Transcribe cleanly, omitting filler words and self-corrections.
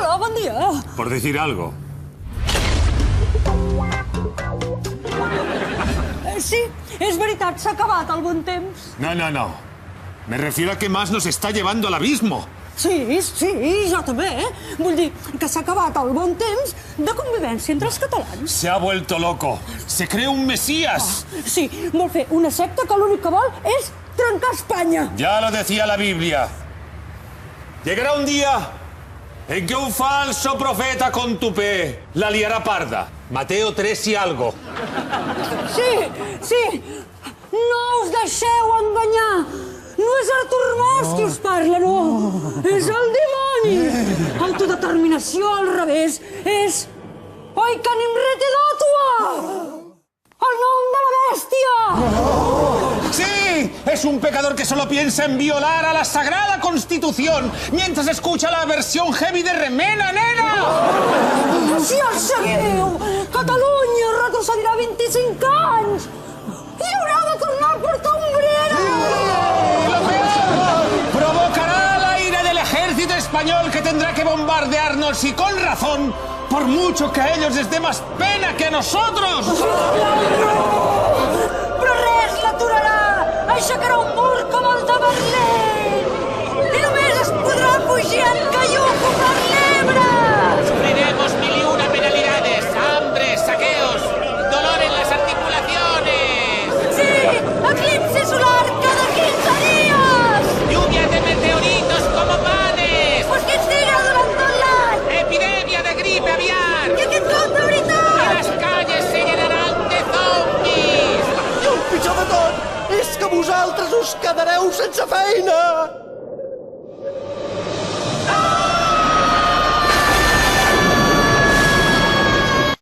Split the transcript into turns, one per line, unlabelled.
Hola, bon dia.
Por decir algo.
Sí, és veritat, s'ha acabat el bon temps.
No. Me refiero a que más nos está llevando al abismo.
Sí, jo també. Vull dir que s'ha acabat el bon temps de convivència entre els catalans.
Se ha vuelto loco. Se cree un mesías.
Sí, vol fer una secta que l'únic que vol és trencar Espanya.
Ya lo decía la Biblia. Llegará un día en que un falso profeta con tupé la liará parda. Mateo 3 y algo.
Sí. No us deixeu enganyar. No és Artur Mas qui us parla, no. És el dimoni. Autodeterminació al revés és Oikanim Retedotua. El nom de la bèstia.
¡Sí! Es un pecador que solo piensa en violar a la Sagrada Constitución mientras escucha la versión heavy de Remena, nena!
Si el seguiu, Catalunya retrocedirà 25 anys i haurà de tornar a portar ombrera!
Provocará la ira del ejército español que tendrá que bombardearnos y con razón, por mucho que a ellos les dé más pena que a nosotros.
Però res l'aturarà! Aixecarà un mur com el de Berlín! I només es podrà fugir en caiuco per l'Ebre!
Sufriremos 1001 penalidades, hambre, saqueos, dolor en las articulaciones.
Sí! Eclipsi solar cada 15 dies!
Lluvia de meteoritos como panes.
Mosquits tigre durant tot l'any!
Epidemia de gripe aviar.
I aquest cop de
Y
veritat!
las calles se llenarán de zombies.
I el pitjor de tot és que vosaltres us quedareu sense feina!